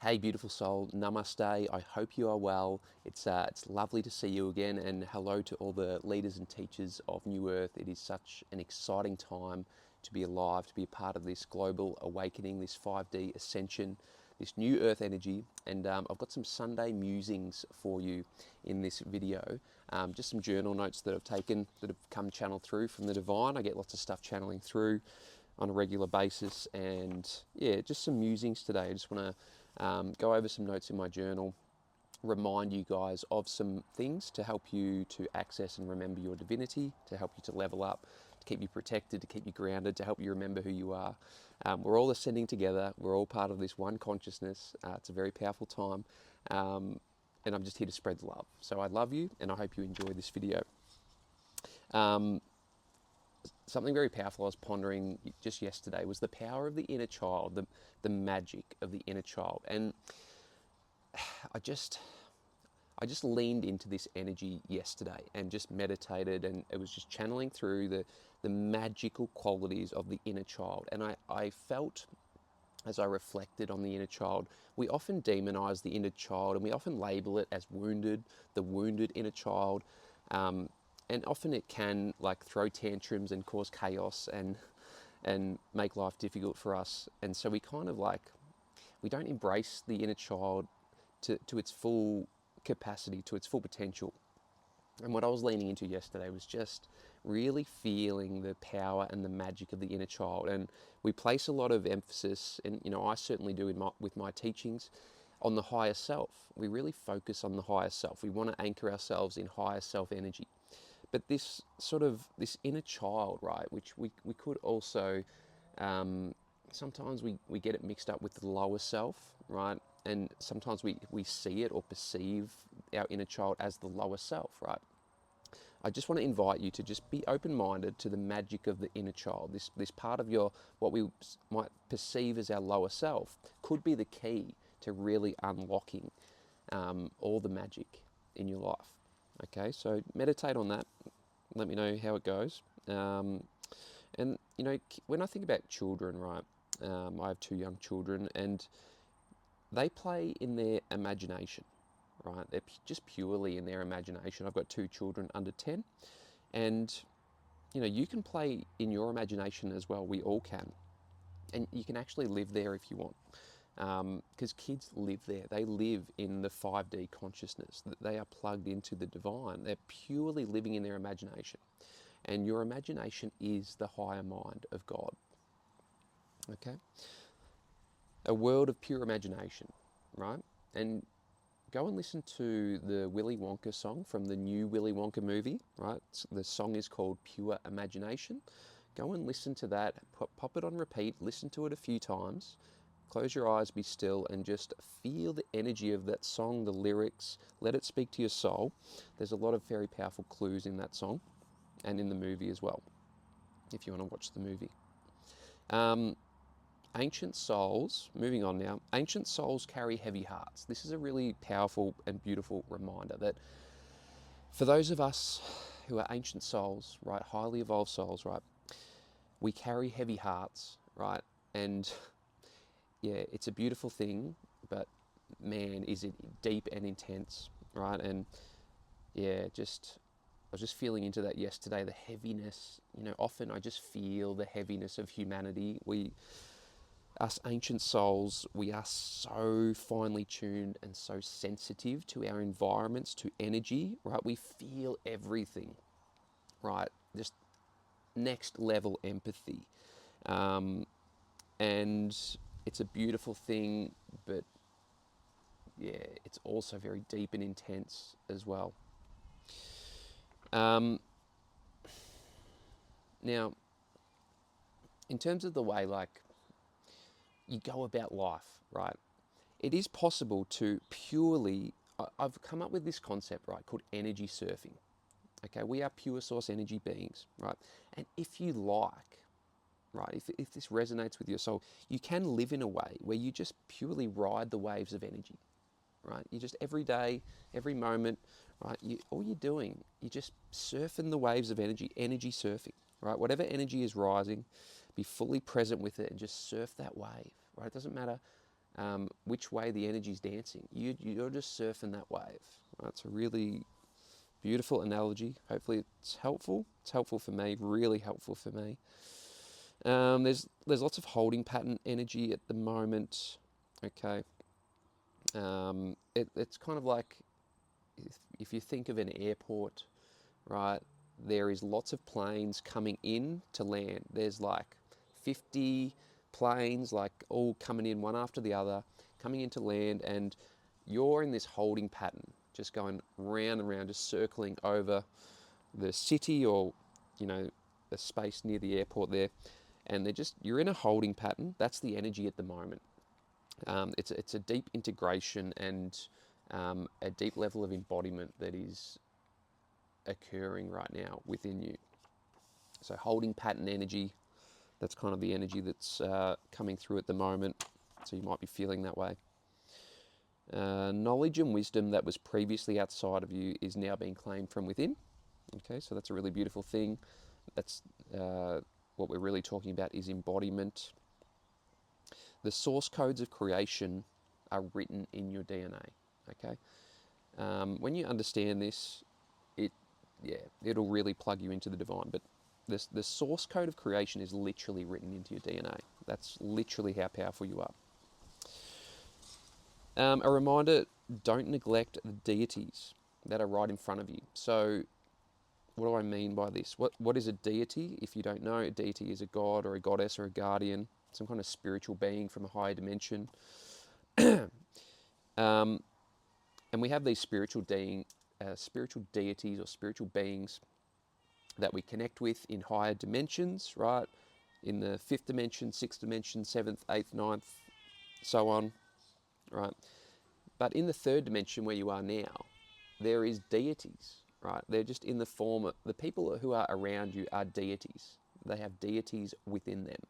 Hey, beautiful soul, namaste. I hope you are well. It's lovely to see you again, and hello to all the leaders and teachers of New Earth. It is such an exciting time to be alive, to be a part of this global awakening, this 5D ascension, this new Earth energy. And I've got some Sunday musings for you in this video. Just some journal notes that I've taken, that have come channeled through from the divine. I get lots of stuff channeling through on a regular basis, and yeah, just some musings today. I just want to go over some notes in my journal, remind you guys of some things to help you to access and remember your divinity, to help you to level up, to keep you protected, to keep you grounded, to help you remember who you are. We're all ascending together. We're all part of this one consciousness. It's a very powerful time, and I'm just here to spread the love. So I love you, and I hope you enjoy this video. Something very powerful I was pondering just yesterday was the power of the inner child, the magic of the inner child. And I just leaned into this energy yesterday and just meditated, and it was just channeling through the magical qualities of the inner child. And I felt, as I reflected on the inner child, we often demonize the inner child, and we often label it as wounded, the wounded inner child. And often it can like throw tantrums and cause chaos and make life difficult for us. And so we kind of like, we don't embrace the inner child to its full capacity, to its full potential. And what I was leaning into yesterday was just really feeling the power and the magic of the inner child. And we place a lot of emphasis, and I certainly do with my teachings, on the higher self. We really focus on the higher self. We want to anchor ourselves in higher self energy. But this inner child, right, which we could also, sometimes we get it mixed up with the lower self, right? And sometimes we see it or perceive our inner child as the lower self, right? I just want to invite you to just be open-minded to the magic of the inner child. This part of what we might perceive as our lower self could be the key to really unlocking all the magic in your life. Okay, so meditate on that. Let me know how it goes. And when I think about children, right, I have 2 young children, and they play in their imagination, right? They're just purely in their imagination. I've got 2 children under 10, and you can play in your imagination as well. We all can, and you can actually live there if you want. Because kids live there. They live in the 5D consciousness. They are plugged into the divine. They're purely living in their imagination. And your imagination is the higher mind of God. Okay? A world of pure imagination, right? And go and listen to the Willy Wonka song from the new Willy Wonka movie, right? The song is called Pure Imagination. Go and listen to that. Pop it on repeat. Listen to it a few times. Close your eyes, be still, and just feel the energy of that song, the lyrics. Let it speak to your soul. There's a lot of very powerful clues in that song and in the movie as well, if you want to watch the movie. Ancient souls, moving on now, ancient souls carry heavy hearts. This is a really powerful and beautiful reminder that for those of us who are ancient souls, right, highly evolved souls, right, we carry heavy hearts, right, and yeah, it's a beautiful thing, but man, is it deep and intense, right? And yeah, I was just feeling into that yesterday, the heaviness. Often I just feel the heaviness of humanity. Us ancient souls, we are so finely tuned and so sensitive to our environments, to energy, right? We feel everything, right? Just next level empathy. And it's a beautiful thing, but yeah, it's also very deep and intense as well. Now, in terms of the way like you go about life, right, it is possible to purely, I've come up with this concept, right, called energy surfing. Okay, we are pure source energy beings, right? And if you like, right, if this resonates with your soul, you can live in a way where you just purely ride the waves of energy, right? You just every day, every moment, right? All you're doing, you're just surfing the waves of energy surfing, right? Whatever energy is rising, be fully present with it and just surf that wave, right? It doesn't matter which way the energy's dancing. You're just surfing that wave. Right? It's a really beautiful analogy. Hopefully it's helpful. It's helpful for me, really helpful for me. There's lots of holding pattern energy at the moment. Okay. It's kind of like if you think of an airport, right? There is lots of planes coming in to land. There's like 50 planes, like all coming in one after the other, coming into land, and you're in this holding pattern, just going round and round, just circling over the city or, the space near the airport there, and you're in a holding pattern. That's the energy at the moment. It's a deep integration and a deep level of embodiment that is occurring right now within you. So holding pattern energy, that's kind of the energy that's coming through at the moment. So you might be feeling that way. Knowledge and wisdom that was previously outside of you is now being claimed from within. Okay, so that's a really beautiful thing. That's what we're really talking about is embodiment. The source codes of creation are written in your DNA. Okay, when you understand this, it'll really plug you into the divine. But the source code of creation is literally written into your DNA. That's literally how powerful you are. A reminder: don't neglect the deities that are right in front of you. So, what do I mean by this? What is a deity? If you don't know, a deity is a god or a goddess or a guardian, some kind of spiritual being from a higher dimension. And we have these spiritual deities or spiritual beings that we connect with in higher dimensions, right? In the fifth dimension, sixth dimension, seventh, eighth, ninth, so on, right? But in the third dimension where you are now, there is deities, right? They're just in the form of, the people who are around you are deities. They have deities within them,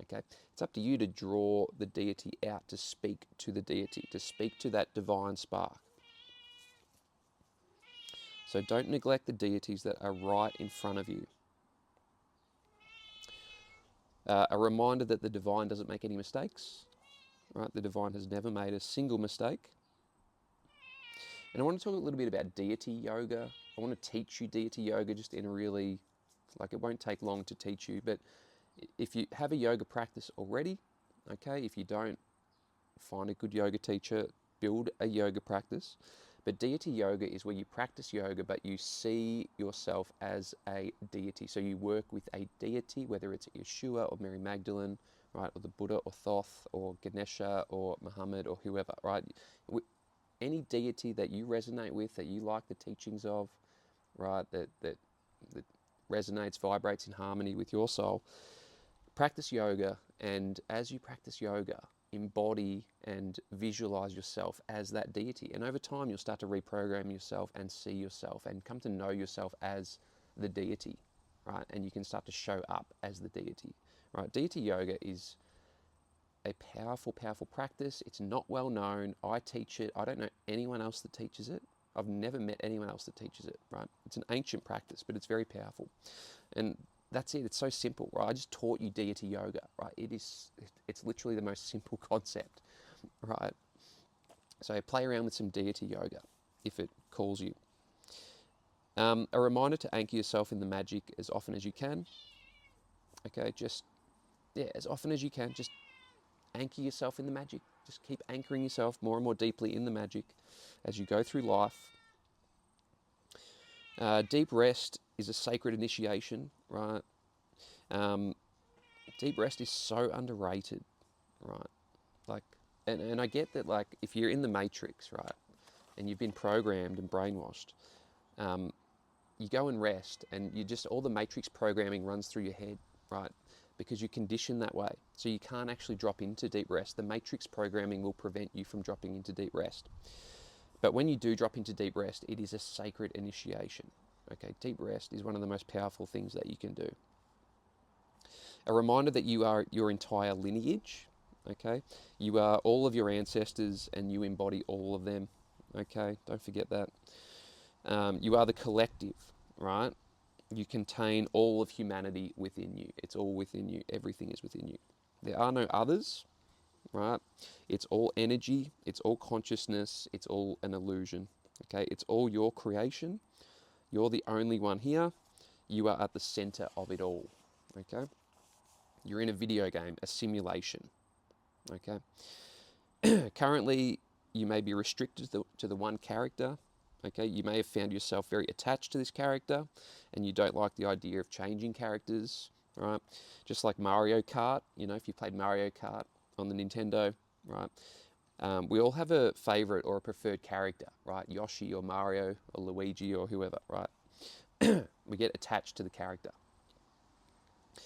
okay? It's up to you to draw the deity out, to speak to the deity, to speak to that divine spark. So don't neglect the deities that are right in front of you. A reminder that the divine doesn't make any mistakes, right? The divine has never made a single mistake. And I want to talk a little bit about deity yoga. I want to teach you deity yoga just in a really, it won't take long to teach you, but if you have a yoga practice already, okay, if you don't, find a good yoga teacher, build a yoga practice. But deity yoga is where you practice yoga, but you see yourself as a deity. So you work with a deity, whether it's Yeshua or Mary Magdalene, right, or the Buddha or Thoth or Ganesha or Muhammad or whoever, right? Any deity that you resonate with, that you like the teachings of, right, that resonates, vibrates in harmony with your soul, practice yoga, and as you practice yoga, embody and visualize yourself as that deity. And over time, you'll start to reprogram yourself and see yourself and come to know yourself as the deity, right? And you can start to show up as the deity, right? Deity yoga is a powerful, powerful practice. It's not well known. I teach it. I don't know anyone else that teaches it. I've never met anyone else that teaches it, right? It's an ancient practice, but it's very powerful. And that's it. It's so simple, right? I just taught you deity yoga, right? It's literally the most simple concept, right? So play around with some deity yoga if it calls you. A reminder to anchor yourself in the magic as often as you can. Okay, as often as you can, just anchor yourself in the magic. Just keep anchoring yourself more and more deeply in the magic as you go through life. Deep rest is a sacred initiation, right? Deep rest is so underrated, right? And I get that, if you're in the matrix, right, and you've been programmed and brainwashed, you go and rest, and all the matrix programming runs through your head, right? Because you're conditioned that way. So you can't actually drop into deep rest. The matrix programming will prevent you from dropping into deep rest. But when you do drop into deep rest, it is a sacred initiation. Okay, deep rest is one of the most powerful things that you can do. A reminder that you are your entire lineage. Okay, you are all of your ancestors and you embody all of them. Okay, don't forget that. You are the collective, right? You contain all of humanity within you. It's all within you. Everything is within you. There are no others, right? It's all energy, it's all consciousness, it's all an illusion, okay? It's all your creation. You're the only one here. You are at the center of it all, okay? You're in a video game, a simulation, okay? Currently, you may be restricted to the one character, okay? You may have found yourself very attached to this character and you don't like the idea of changing characters, right? Just like Mario Kart, you know, if you played Mario Kart on the Nintendo, right? We all have a favorite or a preferred character, right? Yoshi or Mario or Luigi or whoever, right? We get attached to the character.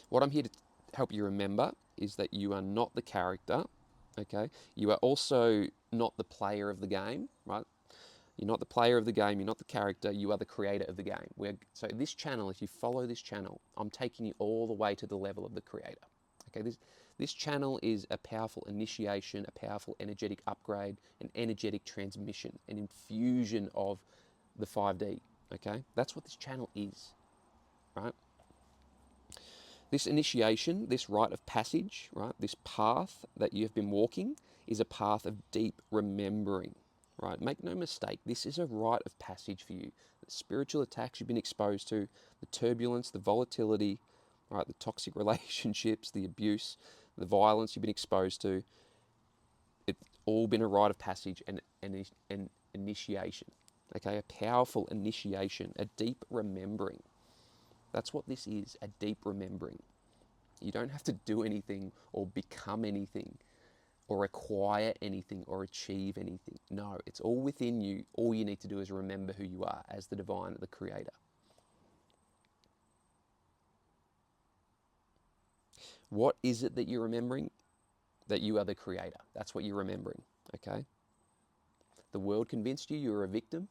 What I'm here to help you remember is that you are not the character, okay? You are also not the player of the game, right? You're not the player of the game, you're not the character, you are the creator of the game. So this channel, if you follow this channel, I'm taking you all the way to the level of the creator. Okay, this channel is a powerful initiation, a powerful energetic upgrade, an energetic transmission, an infusion of the 5D, okay? That's what this channel is, right? This initiation, this rite of passage, right, this path that you have been walking is a path of deep remembering, right? Make no mistake, this is a rite of passage for you. The spiritual attacks you've been exposed to, the turbulence, the volatility, right, the toxic relationships, the abuse, the violence you've been exposed to, it's all been a rite of passage and an initiation, okay? A powerful initiation, a deep remembering. That's what this is, a deep remembering. You don't have to do anything or become anything or acquire anything or achieve anything. No, it's all within you. All you need to do is remember who you are as the divine, the creator. What is it that you're remembering? That you are the creator. That's what you're remembering, okay? The world convinced you you were a victim,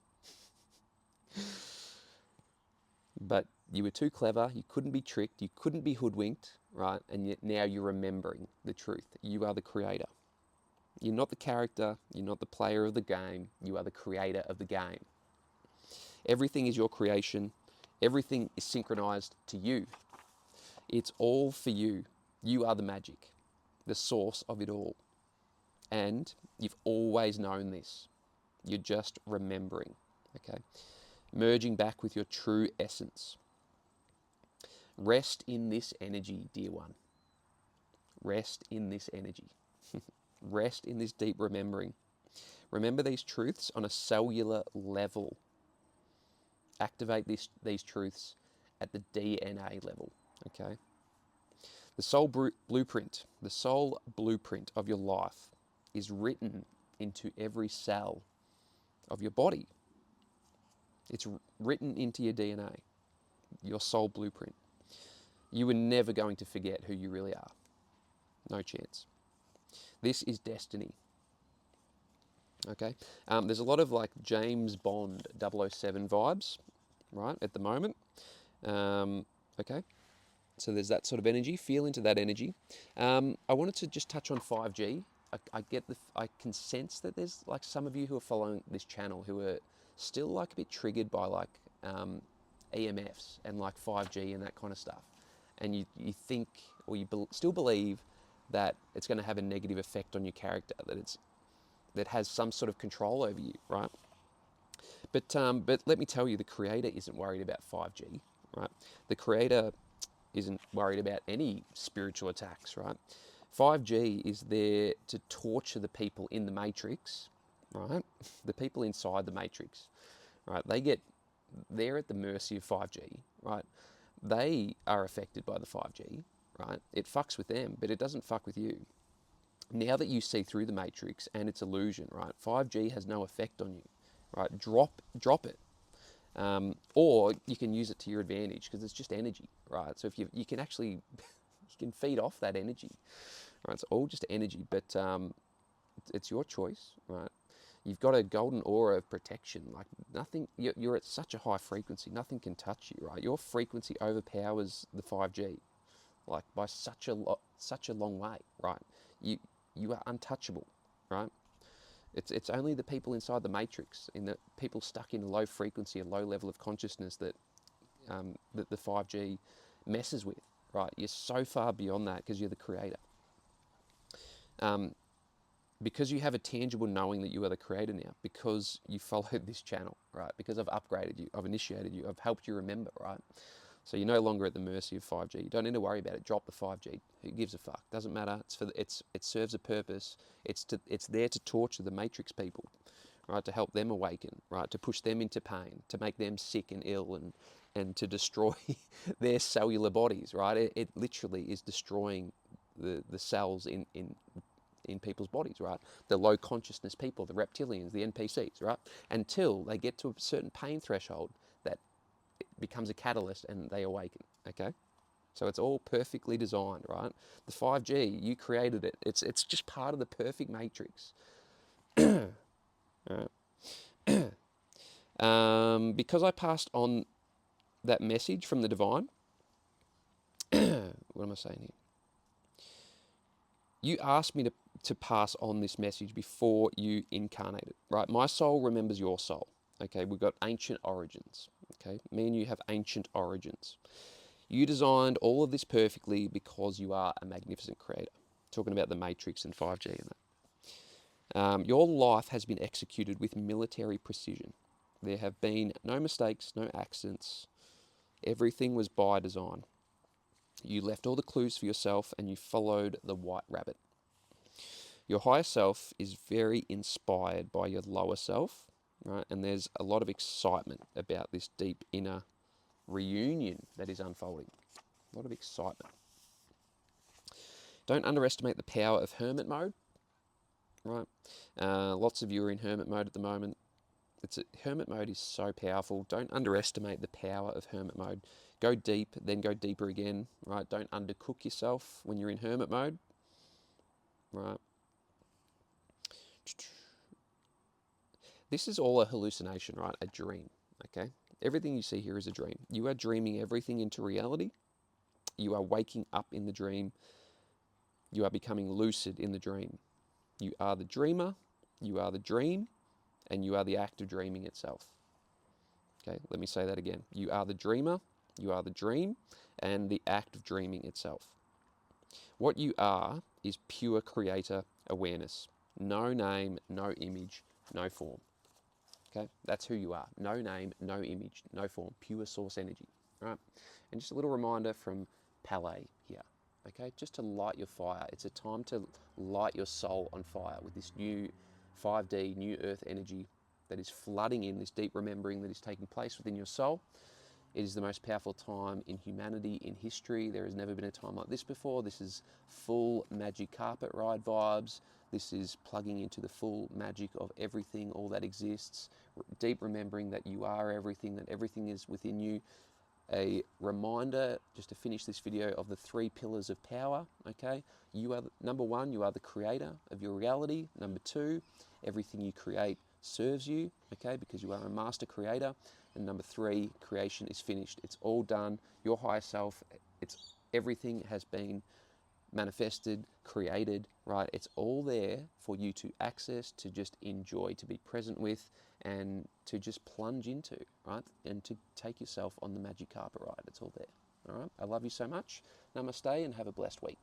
but you were too clever, you couldn't be tricked, you couldn't be hoodwinked, right? And yet now you're remembering the truth. You are the creator. You're not the character, you're not the player of the game, you are the creator of the game. Everything is your creation, everything is synchronized to you. It's all for you. You are the magic, the source of it all. And you've always known this. You're just remembering, okay? Merging back with your true essence. Rest in this energy, dear one. Rest in this energy. Rest in this deep remembering. Remember these truths on a cellular level. Activate these truths at the DNA level, okay? The soul blueprint of your life is written into every cell of your body. It's written into your DNA, your soul blueprint. You are never going to forget who you really are. No chance. This is destiny. Okay? There's a lot of like James Bond 007 vibes, right, at the moment. Okay? So there's that sort of energy. Feel into that energy. I wanted to just touch on 5G. I can sense that there's like some of you who are following this channel who are still like a bit triggered by like EMFs and like 5G and that kind of stuff. And you think, or you still believe that it's going to have a negative effect on your character, that has some sort of control over you, right? But let me tell you, the creator isn't worried about 5G, right? The creator isn't worried about any spiritual attacks, right? 5G is there to torture the people in the matrix, right? The people inside the matrix, right? They're at the mercy of 5G, right? They are affected by the 5G, right? It fucks with them, but it doesn't fuck with you. Now that you see through the matrix and its illusion, right? 5G has no effect on you, right? Drop it. Or you can use it to your advantage because it's just energy, right? So if you can actually, you can feed off that energy, right? It's all just energy, but it's your choice, right? You've got a golden aura of protection, like nothing, you're at such a high frequency, nothing can touch you, right? Your frequency overpowers the 5G, like by such a long way, right? You are untouchable, right? It's only the people inside the matrix, in the people stuck in a low frequency, a low level of consciousness that the 5G messes with, right? You're so far beyond that because you're the creator. because you have a tangible knowing that you are the creator now, because you followed this channel, right? Because I've upgraded you, I've initiated you, I've helped you remember, right? So you're no longer at the mercy of 5G. You don't need to worry about it. Drop the 5G. Who gives a fuck? Doesn't matter. It serves a purpose. It's there to torture the Matrix people, right? To help them awaken, right? To push them into pain, to make them sick and ill, and to destroy their cellular bodies, right? It literally is destroying the cells in people's bodies, right? The low consciousness people, the reptilians, the NPCs, right? Until they get to a certain pain threshold that it becomes a catalyst and they awaken, okay? So it's all perfectly designed, right? The 5G, you created it. It's just part of the perfect matrix. All right. Because I passed on that message from the divine, what am I saying here? You asked me to pass on this message before you incarnated, right? My soul remembers your soul, okay? We've got ancient origins, okay? Me and you have ancient origins. You designed all of this perfectly because you are a magnificent creator. Talking about the Matrix and 5G and that. Your life has been executed with military precision. There have been no mistakes, no accidents. Everything was by design. You left all the clues for yourself and you followed the white rabbit. Your higher self is very inspired by your lower self, right? And there's a lot of excitement about this deep inner reunion that is unfolding. A lot of excitement. Don't underestimate the power of hermit mode, right? Lots of you are in hermit mode at the moment. Hermit mode is so powerful. Don't underestimate the power of hermit mode. Go deep, then go deeper again, right? Don't undercook yourself when you're in hermit mode, right? This is all a hallucination, right? A dream, okay? Everything you see here is a dream. You are dreaming everything into reality. You are waking up in the dream. You are becoming lucid in the dream. You are the dreamer, you are the dream, and you are the act of dreaming itself. Okay, let me say that again. You are the dreamer, you are the dream, and the act of dreaming itself. What you are is pure creator awareness. No name, no image, no form. Okay, that's who you are. No name, no image, no form. Pure source energy. Right? And just a little reminder from Palais here. Okay, just to light your fire. It's a time to light your soul on fire with this new 5D, new earth energy that is flooding in, this deep remembering that is taking place within your soul. It is the most powerful time in humanity, in history. There has never been a time like this before. This is full magic carpet ride vibes. This is plugging into the full magic of everything, all that exists. Deep remembering that you are everything, that everything is within you. A reminder, just to finish this video, of the 3 pillars of power, okay? You are, number 1, you are the creator of your reality. Number 2, everything you create serves you, okay? Because you are a master creator. And number 3, creation is finished. It's all done. Your higher self, everything has been manifested, created, right? It's all there for you to access, to just enjoy, to be present with, and to just plunge into, right? And to take yourself on the magic carpet ride. It's all there, all right? I love you so much. Namaste and have a blessed week.